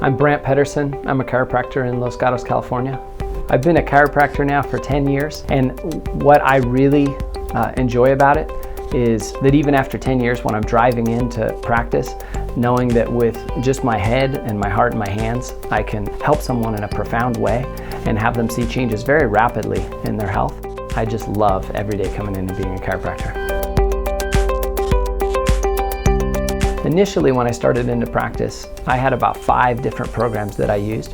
I'm Pedersen. I'm a chiropractor in Los Gatos, California. I've been a chiropractor now for 10 years, and what I really enjoy about it is that even after 10 years, when I'm driving into practice, knowing that with just my head and my heart and my hands, I can help someone in a profound way and have them see changes very rapidly in their health. I just love every day coming in and being a chiropractor. Initially, when I started into practice, I had about 5 different programs that I used,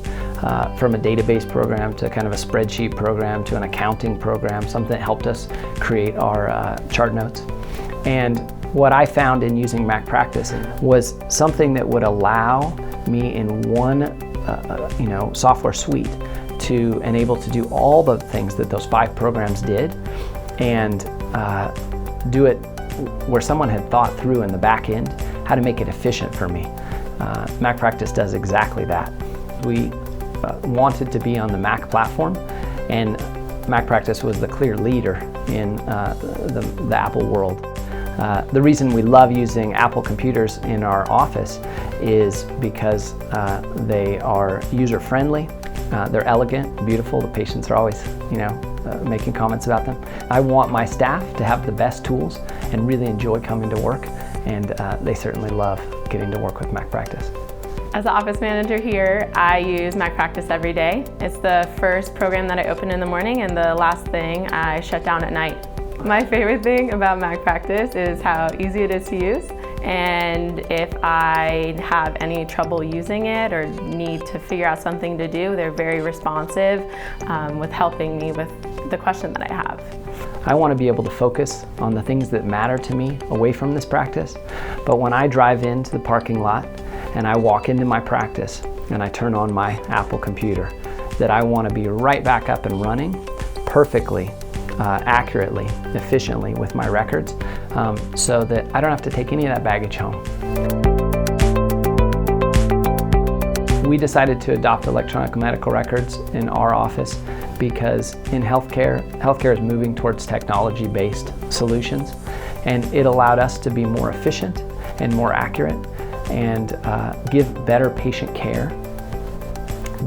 from a database program to kind of a spreadsheet program to an accounting program, something that helped us create our chart notes. And what I found in using MacPractice was something that would allow me in one software suite to enable to do all the things that those 5 programs did, and do it where someone had thought through in the back end how to make it efficient for me. MacPractice does exactly that. We wanted to be on the Mac platform, and MacPractice was the clear leader in the Apple world. The reason we love using Apple computers in our office is because they are user-friendly, they're elegant, beautiful. The patients are always, making comments about them. I want my staff to have the best tools and really enjoy coming to work, and they certainly love getting to work with MacPractice. As the office manager here, I use MacPractice every day. It's the first program that I open in the morning and the last thing I shut down at night. My favorite thing about MacPractice is how easy it is to use, and if I have any trouble using it or need to figure out something to do, they're very responsive with helping me with the question that I have. I want to be able to focus on the things that matter to me away from this practice, but when I drive into the parking lot and I walk into my practice and I turn on my Apple computer, that I want to be right back up and running perfectly, accurately, efficiently with my records, so that I don't have to take any of that baggage home. We decided to adopt electronic medical records in our office because in healthcare is moving towards technology-based solutions, and it allowed us to be more efficient and more accurate and give better patient care.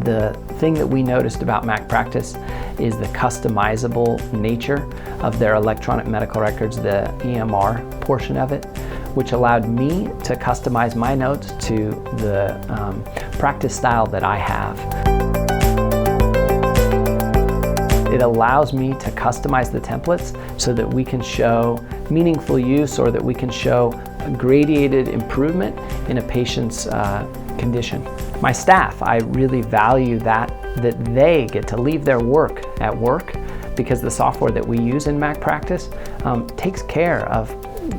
The thing that we noticed about MacPractice is the customizable nature of their electronic medical records, the EMR portion of it, which allowed me to customize my notes to the practice style that I have. It allows me to customize the templates so that we can show meaningful use, or that we can show a gradated improvement in a patient's condition. My staff, I really value that they get to leave their work at work, because the software that we use in MacPractice takes care of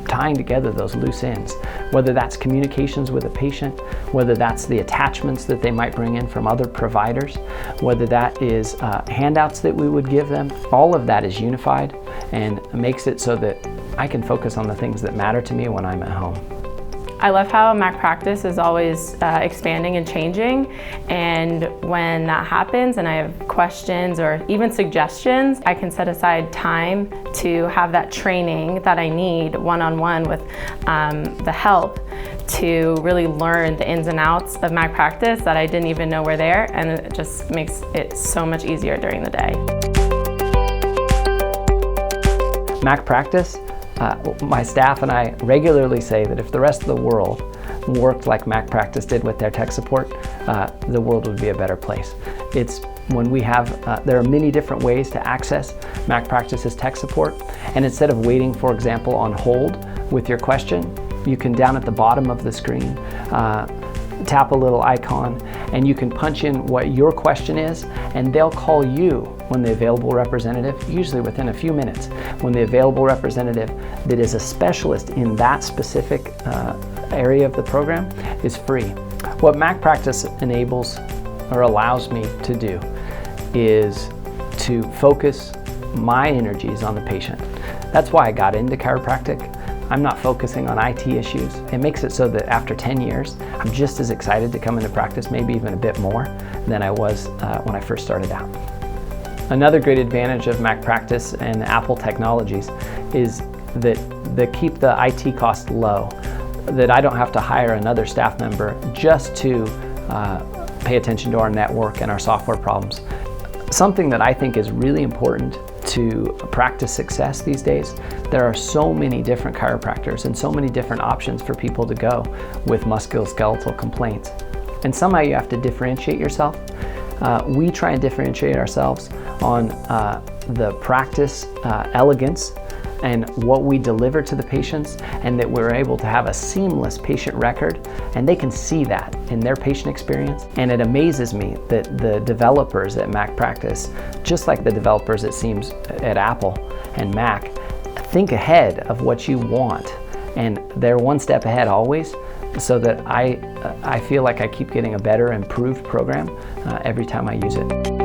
tying together those loose ends, whether that's communications with a patient, whether that's the attachments that they might bring in from other providers, whether that is handouts that we would give them. All of that is unified and makes it so that I can focus on the things that matter to me when I'm at home. I love how MacPractice is always expanding and changing, and when that happens and I have questions or even suggestions, I can set aside time to have that training that I need one-on-one with the help to really learn the ins and outs of MacPractice that I didn't even know were there, and it just makes it so much easier during the day. MacPractice, my staff and I regularly say that if the rest of the world worked like MacPractice did with their tech support, the world would be a better place. It's when we have, there are many different ways to access MacPractice's tech support, and instead of waiting, for example, on hold with your question, you can, down at the bottom of the screen, tap a little icon, and you can punch in what your question is, and they'll call you when the available representative, usually within a few minutes, when the available representative that is a specialist in that specific area of the program is free. What MacPractice enables or allows me to do is to focus my energies on the patient. That's why I got into chiropractic. I'm not focusing on IT issues. It makes it so that after 10 years, I'm just as excited to come into practice, maybe even a bit more than I was when I first started out. Another great advantage of MacPractice and Apple technologies is that they keep the IT cost low, that I don't have to hire another staff member just to pay attention to our network and our software problems. Something that I think is really important to practice success these days, there are so many different chiropractors and so many different options for people to go with musculoskeletal complaints. And somehow you have to differentiate yourself. We try and differentiate ourselves on the practice elegance and what we deliver to the patients, and that we're able to have a seamless patient record, and they can see that in their patient experience. And it amazes me that the developers at MacPractice, just like the developers it seems at Apple and Mac, think ahead of what you want, and they're one step ahead always, so that I feel like I keep getting a better, improved program every time I use it.